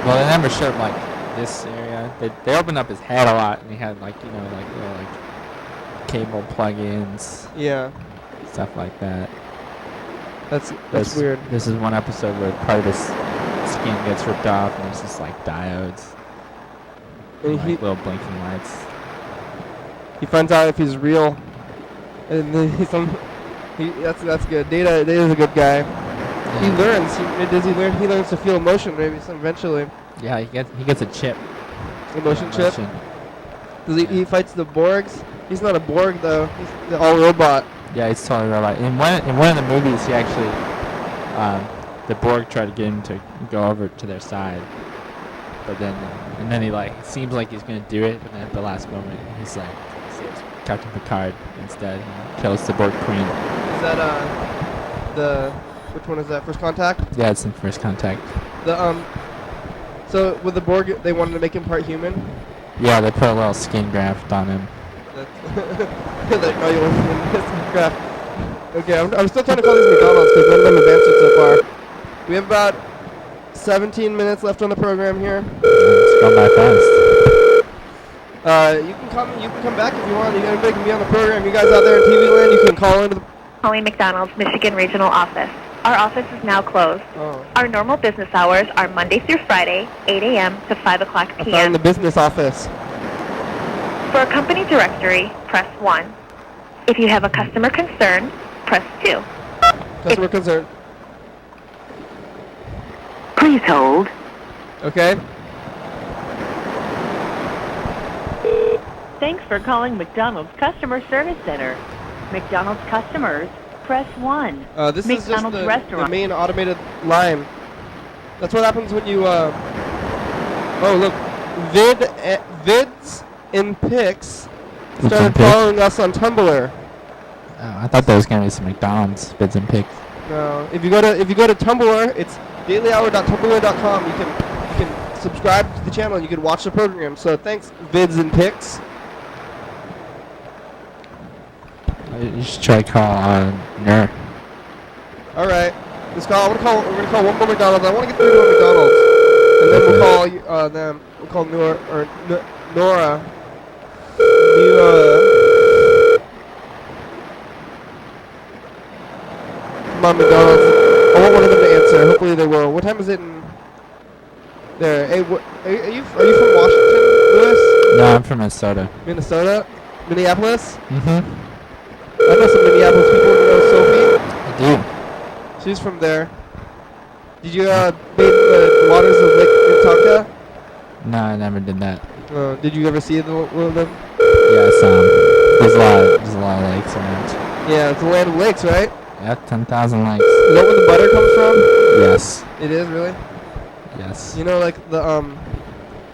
Well, they never showed like this area. They opened up his head a lot, and he had like, you know, like little like cable plug-ins. Yeah. Stuff like that. That's weird. This is one episode where part of his skin gets ripped off, and there's just like diodes, and like little blinking lights. He finds out if he's real, and then that's good. Data is a good guy. Yeah. He learns. Does he learn? He learns to feel emotion maybe eventually. Yeah, he gets a chip. Emotion chip. Does he fights the Borgs? He's not a Borg though. He's the all robot. Yeah, he's totally robot. In one of the movies, he actually, the Borg tried to get him to go over to their side, but then he like seems like he's gonna do it, but then at the last moment, he's like saves Captain Picard instead, and kills the Borg Queen. Is that which one is that? First Contact? Yeah, it's in First Contact. So with the Borg, they wanted to make him part human. Yeah, they put a little skin graft on him. Like, oh, you want skin graft? Okay, I'm still trying to call these McDonald's because none of them have answered so far. We have about 17 minutes left on the program here. It's gone by fast. You can come back if you want. Everybody can be on the program. You guys out there in TV land, you can call into the... Calling McDonald's Michigan Regional Office. Our office is now closed. Oh. Our normal business hours are Monday through Friday, 8 a.m. to 5 o'clock I p.m. found the business office. For a company directory, press 1. If you have a customer concern, press 2. Customer concern. Please hold. Okay. Thanks for calling McDonald's Customer Service Center. McDonald's customers, press 1. This McDonald's is just the restaurant. main automated line. That's what happens when you, oh, look. Vids in Pics started following us on Tumblr. Oh, I thought there was gonna be some McDonald's Vids and Pics. No, if you go to Tumblr, it's dailyhour.tumblr.com. You can subscribe to the channel and you can watch the program. So thanks, Vids and Pics. You should try to call Nerd. All right, we're gonna call one more McDonald's. I want to get through to a McDonald's, and then we'll call them. We'll call Nora. Come on, McDonald's. I want one of them to answer. Hopefully they will. What time is it in there? Hey, are you from Washington, Lewis? No, I'm from Minnesota. Minnesota? Minneapolis? Mm-hmm. I know some Minneapolis people. You know Sophie? I do. She's from there. Did you bathe the waters of Lake Minnetonka? No, I never did that. Did you ever see one of them? Yes, there's a lot of lakes around. Yeah, it's the land of lakes, right? Yeah, 10,000 lakes. Is that where the butter comes from? Yes. It is, really? Yes. You know, like the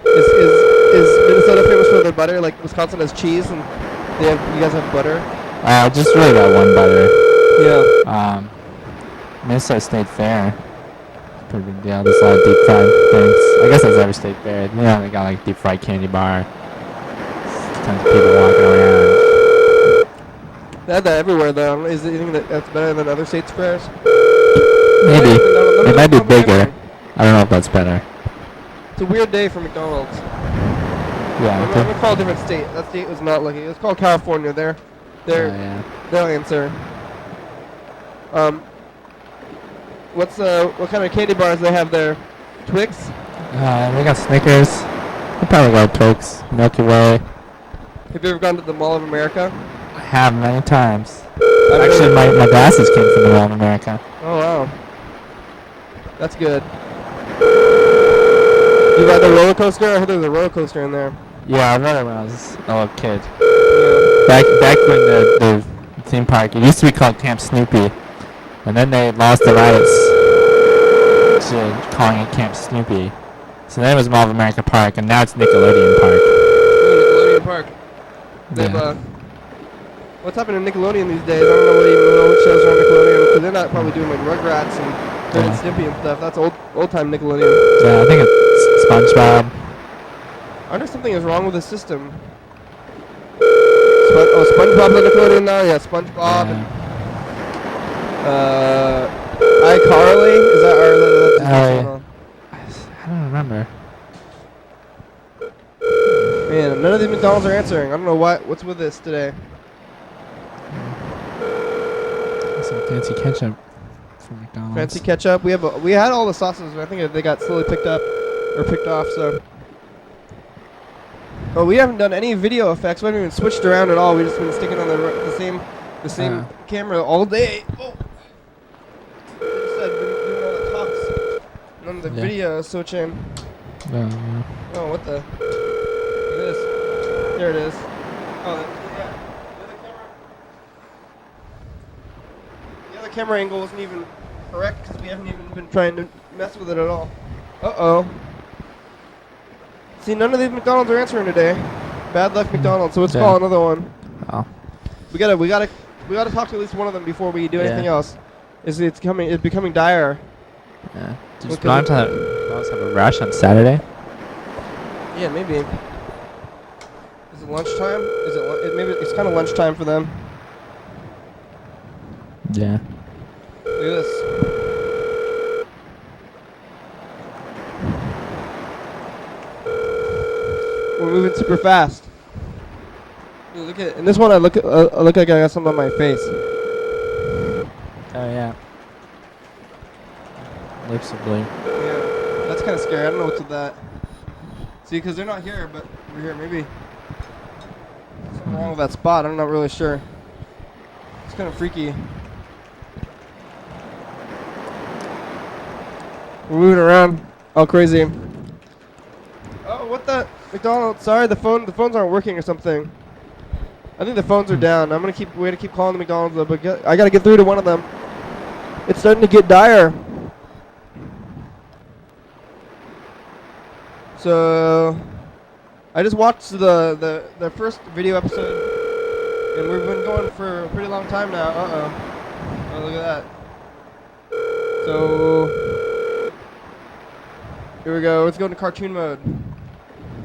is Minnesota famous for their butter? Like Wisconsin has cheese, and you guys have butter. Just really got one butter. Yeah. Minnesota State Fair. Pretty big deal. There's a lot of deep fried things. I guess that's every state fair. You know, they got like deep fried candy bar. Tons of people walking around. They have that everywhere, though. Is it anything that's better than other states' fairs? Maybe. It might be bigger. I don't know if that's better. It's a weird day for McDonald's. Yeah. I'm gonna call a different state. That state was not lucky. It's called California. They'll answer. What kind of candy bars they have there? Twix? They got Snickers. They probably got Twix, Milky Way. Have you ever gone to the Mall of America? I have many times. Actually, my glasses came from the Mall of America. Oh wow, that's good. You ride the roller coaster? I heard there was a roller coaster in there. Yeah, I rode it when I was a little kid. Yeah. Back when the theme park, it used to be called Camp Snoopy, and then they lost the rights to calling it Camp Snoopy. So then it was Mall of America Park, and now it's Nickelodeon Park. Nickelodeon Park. They've, what's happening to Nickelodeon these days? I don't know what shows are on Nickelodeon, because they're not probably doing like Rugrats and Ren and Stimpy and stuff. That's old time Nickelodeon. Yeah, I think it's SpongeBob. I wonder if something is wrong with the system. SpongeBob's on Nickelodeon now? Yeah, SpongeBob. Yeah. And, iCarly? Is that I don't remember. Man, none of these McDonald's are answering. I don't know what's with this today. Some fancy ketchup from McDonald's. Fancy ketchup. We had all the sauces, but I think they got slowly picked off. So. Oh, we haven't done any video effects. We haven't even switched around at all. We've just been sticking on the same camera all day. Oh. Just been doing all the talks. None of the video switching. Yeah. Oh, what the? Look at this. There it is. Oh, yeah. The other camera angle wasn't even correct because we haven't even been trying to mess with it at all. Uh-oh. See, none of these McDonald's are answering today. Bad luck, McDonald's. So let's call another one. Oh. We gotta talk to at least one of them before we do anything else. It's becoming dire. Yeah. Does McDonald's have a rush on Saturday? Yeah, maybe. Is it lunchtime? Maybe it's kind of lunchtime for them. Yeah. Look at this. We're moving super fast. Dude, look at it. In this one, I look like I got something on my face. Oh yeah. Lips are blue. Yeah, that's kind of scary. I don't know what's with that. See, because they're not here, but we're here. Maybe something wrong with that spot. I'm not really sure. It's kind of freaky. We're moving around all crazy. Oh, what the? McDonald's. Sorry, the phones aren't working or something. I think the phones are down. We gotta keep calling the McDonald's though, but I gotta get through to one of them. It's starting to get dire. So, I just watched the first video episode, and we've been going for a pretty long time now. Oh, look at that. So, here we go. Let's go into cartoon mode.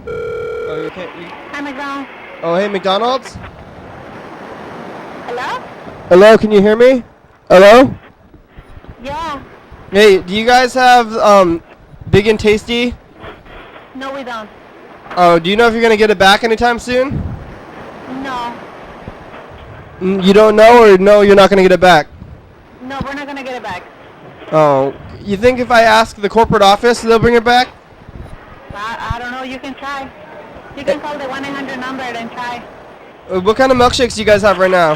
Oh, you can't. Hi, McDonald's. Oh, hey, McDonald's. Hello? Hello, can you hear me? Hello? Yeah. Hey, do you guys have Big and Tasty? No, we don't. Oh, do you know if you're gonna get it back anytime soon? No. You don't know, or no, you're not gonna get it back? No, we're not gonna get it back. Oh, you think if I ask the corporate office, they'll bring it back? I don't know. You can try. You can call the 1-800 number and try. What kind of milkshakes do you guys have right now?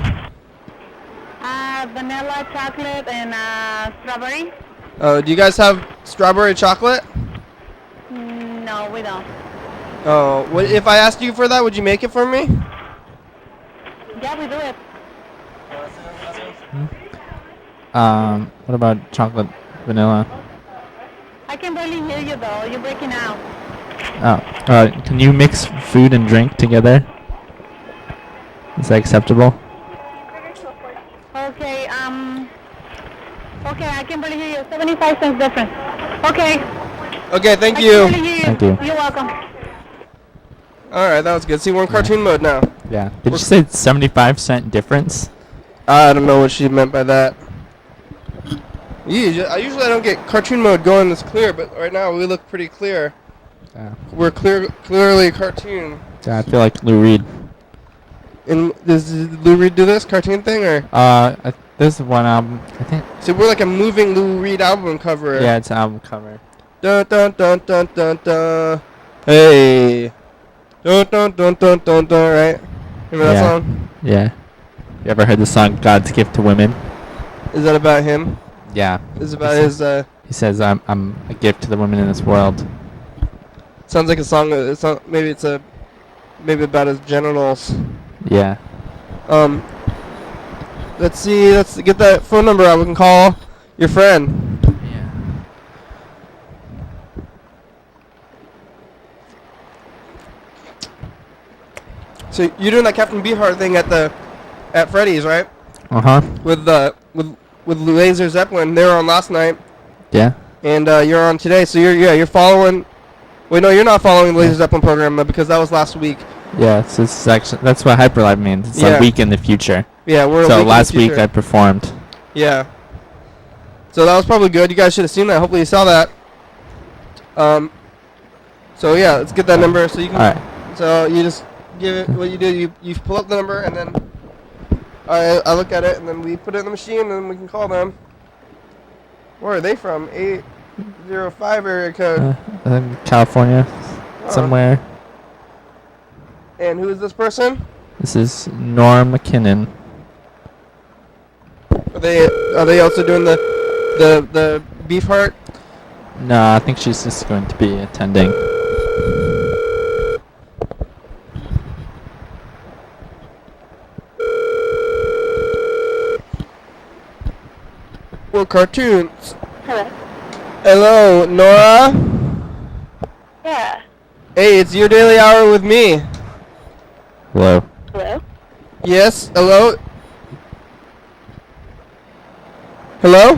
Vanilla, chocolate, and strawberry. Oh, do you guys have strawberry chocolate? No, we don't. Oh, if I asked you for that, would you make it for me? Yeah, we do it. What about chocolate vanilla? I can barely hear you though. You're breaking out. Oh, can you mix food and drink together? Is that acceptable? Okay, okay, I can barely hear you. 75 cents difference. Okay. Okay, thank I you. can barely hear you. Thank you. You're welcome. Alright, that was good. See, we're in cartoon mode now. Yeah. Did you say 75-cent difference? I don't know what she meant by that. I usually don't get cartoon mode going this clear, but right now we look pretty clear. Yeah. We're clearly cartoon. Yeah, I feel like Lou Reed. And does Lou Reed do this cartoon thing, or? This is one album, I think. So we're like a moving Lou Reed album cover. Yeah, it's an album cover. Dun dun dun dun dun dun. Hey. Dun dun dun dun dun dun. Right? Remember that song? Yeah. You ever heard the song "God's Gift to Women"? Is that about him? Yeah. Is it about his? He says, "I'm a gift to the women in this world." Sounds like a song. Maybe about his genitals. Yeah. Let's see. Let's get that phone number out. We can call your friend. Yeah. So you're doing that Captain Beefheart thing at Freddy's, right? Uh huh. With Laser Zeppelin. They were on last night, Yeah. and you're on today. So you're following. Wait, no, you're not following the Laser Zeppelin program because that was last week. Yeah. So it's actually that's what Hyperlife means. It's Yeah. a week in the future. Yeah, we're. So a week last in the week I future. performed. Yeah. So that was probably good. You guys should have seen that. Hopefully you saw that. So yeah, let's get that number so you can. All right. So you just give it. What you do, you pull up the number and then I look at it and then we put it in the machine and then we can call them. Where are they from? 805 area code. California, somewhere. And who is this person? This is Norm McKinnon. Are they also doing the beef heart? No, I think she's just going to be attending. We're cartoons. Hello. Hello, Nora. Yeah. Hey, it's your daily hour with me. Hello. Hello. Yes, hello? Hello?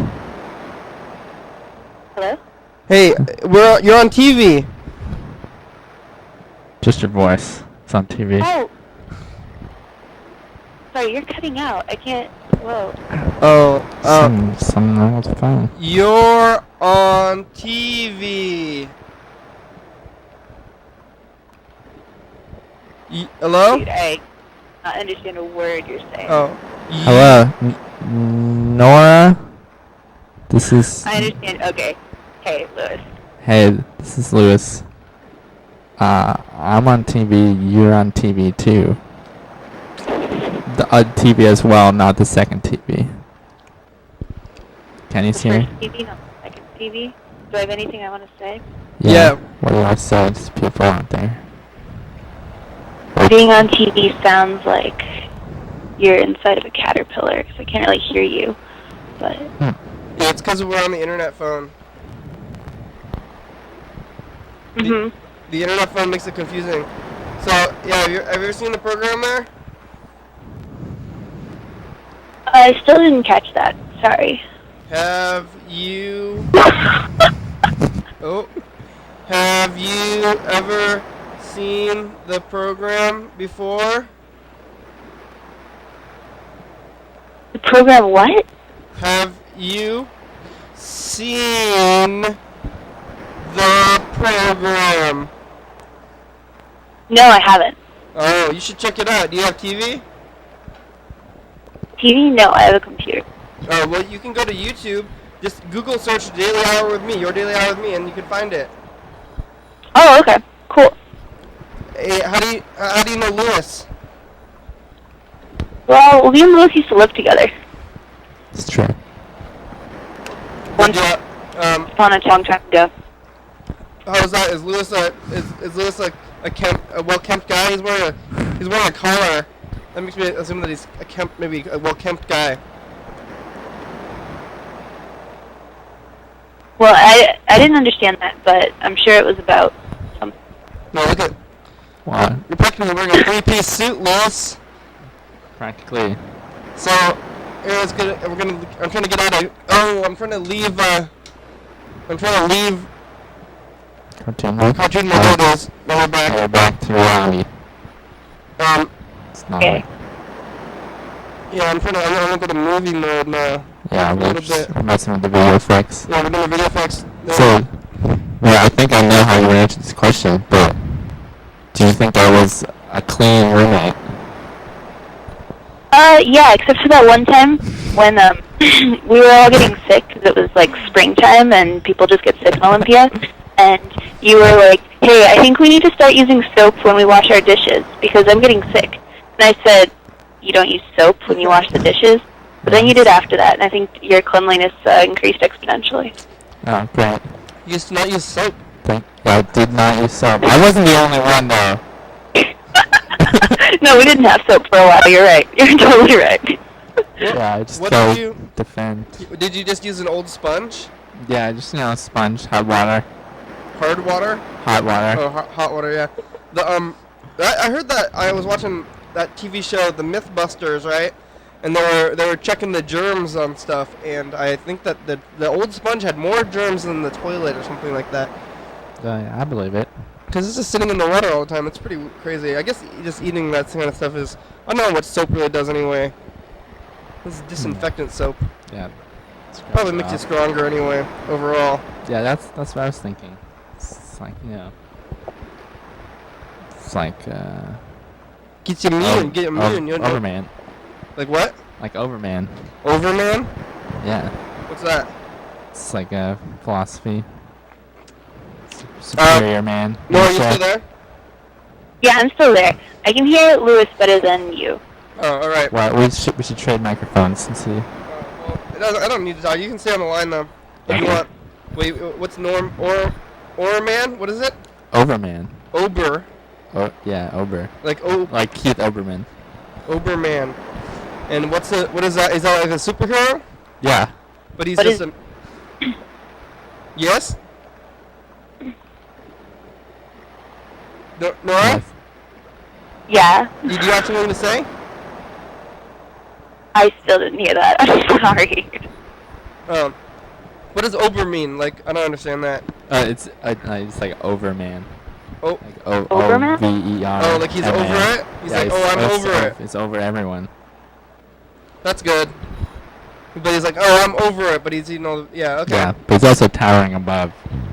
Hello. Hey, you're on TV. Just your voice. It's on TV. Oh. Sorry, you're cutting out. I can't. Whoa. Oh, Something wrong with the phone. you're on TV. Hello? Dude, I not understand a word you're saying. Oh. Hello, Nora. This is. I understand. Okay. Hey, Lewis. Hey, this is Lewis. I'm on TV. You're on TV too. The TV as well, not the second TV. Can you The see me? first TV, not the second TV. Do I have anything I want to say? Yeah. What do I say to people out there? Being on TV sounds like you're inside of a caterpillar because I can't really hear you. But Yeah, it's because we're on the internet phone. The internet phone makes it confusing. So, yeah, have you ever seen the program there? I still didn't catch that. Sorry. Have you... Oh. Have you ever seen the program before? The program what? Have you seen the program? No, I haven't. Oh, you should check it out. Do you have TV? TV? No, I have a computer. Oh, well, you can go to YouTube. Just Google search Daily Hour with me, Your Daily Hour with me, and you can find it. Oh, okay. Cool. Hey, how do you know Lewis? Well, me and Lewis used to live together. It's true. Once Yeah, upon a long time ago. how's that? Is Lewis a well-kempt guy? He's wearing a collar. That makes me assume that he's maybe a well-kempt guy. Well, I didn't understand that, but I'm sure it was about something. No, look at What? you're practically wearing a three-piece suit, Lewis. Practically. So, I'm trying to get out of. Oh, I'm trying to leave. Cartoon mode. Cartoon mode is. Now we're back. We're back to reality. It's not Okay. like. Yeah, I'm gonna go to movie mode now. Yeah, A we're little just bit. messing with the video effects. Yeah, we're doing video effects. So, yeah, I think I know how you would answer this question, but do you think I was a clean roommate? Yeah, except for that one time when we were all getting sick because it was like springtime and people just get sick in Olympia, and you were like, "Hey, I think we need to start using soap when we wash our dishes because I'm getting sick." And I said, "You don't use soap when you wash the dishes?" But then you did after that, and I think your cleanliness increased exponentially. Oh, great. You used to not use soap. Yeah, I did not use soap. I wasn't the only one, though. No, we didn't have soap for a while. You're right. You're totally right. Yeah, I just What go did you? defend. Did you just use an old sponge? Yeah, just, sponge, hot water. Hard water? Hot water. Oh, hot water. Yeah. I heard that I was watching that TV show, The MythBusters, right? And they were checking the germs on stuff, and I think that the old sponge had more germs than the toilet or something like that. Yeah, I believe it. Because it's just sitting in the water all the time. It's pretty crazy. I guess just eating that kind of stuff is... I don't know what soap really does anyway. This is disinfectant soap. Yeah. Probably makes you stronger anyway, overall. Yeah, that's what I was thinking. It's like, It's like, Gets you immune, get immune. You know? Overman. Like what? Like Overman. Overman? Yeah. What's that? It's like a philosophy. Superior man. No, are you still there? Yeah, I'm still there. I can hear Lewis better than you. Oh, alright. Well, we should trade microphones since he. Well, I don't need to talk. You can stay on the line though. If you want. Wait, what's Overman? What is it? Overman. Ober. Oh yeah, Ober. Like Like Keith Oberman. Oberman. And what is that? Is that like a superhero? Yeah. But he's What just is- a... Yes? Nora? Yes. Yeah. Did you have something to say? I still didn't hear that. I'm sorry. What does over mean? Like, I don't understand that. It's like Overman. Oh. Like Overman? O-V-E-R. Oh, like he's over it? He's like, oh, I'm over it. It's over everyone. That's good. But he's like, oh, I'm over it. But he's, yeah, okay. Yeah, but he's also towering above.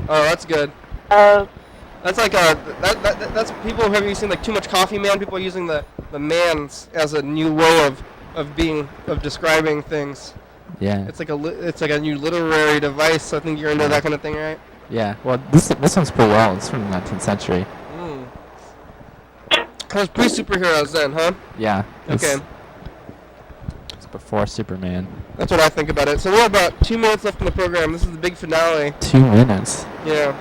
Oh, that's good. That's like that's people have you seen like Too Much Coffee Man? People are using the mans as a new way of describing things. Yeah. It's like a new literary device. I think you're into that kind of thing, right? Yeah. Well, this one's pretty well. It's from the 19th century. That was pre-superheroes then, huh? Yeah. Okay. It's before Superman. That's what I think about it. So we have about 2 minutes left in the program. This is the big finale. 2 minutes. Yeah.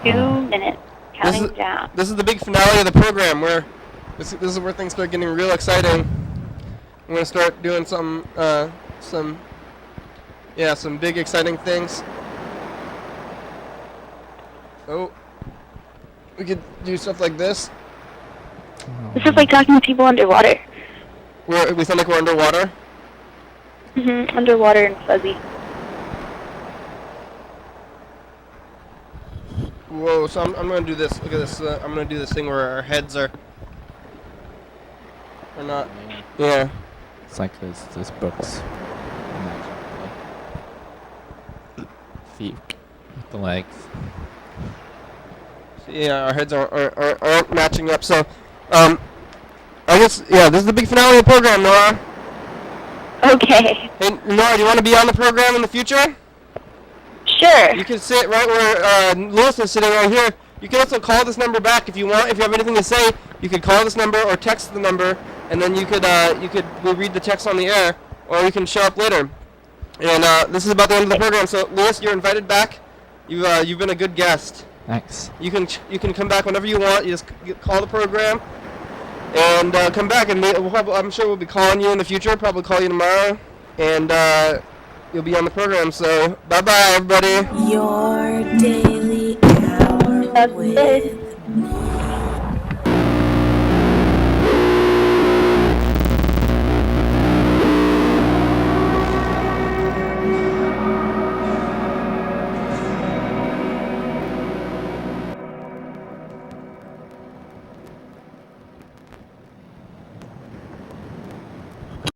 2 minutes. Counting down. This is the big finale of the program where this is where things start getting real exciting. We're gonna start doing some big exciting things. Oh, we could do stuff like this. This is like talking to people underwater. We sound like we're underwater. Underwater and fuzzy. Whoa! So I'm gonna do this. Look at this. I'm gonna do this thing where our heads are not. Yeah. It's like those books. Feet with the legs. Yeah, our heads aren't matching up. So, I guess this is the big finale of the program, Nora. Okay. Hey, Nora, do you want to be on the program in the future? Sure. You can sit right where Lewis is sitting right here. You can also call this number back if you want. If you have anything to say, you could call this number or text the number, and then we'll read the text on the air, or you can show up later. And this is about the end of the program. So, Lewis, you're invited back. You've been a good guest. Thanks. You can come back whenever you want. You just call the program and come back, and I'm sure we'll be calling you in the future. Probably call you tomorrow, and you'll be on the program. So bye bye, everybody. Your daily hour That's with it.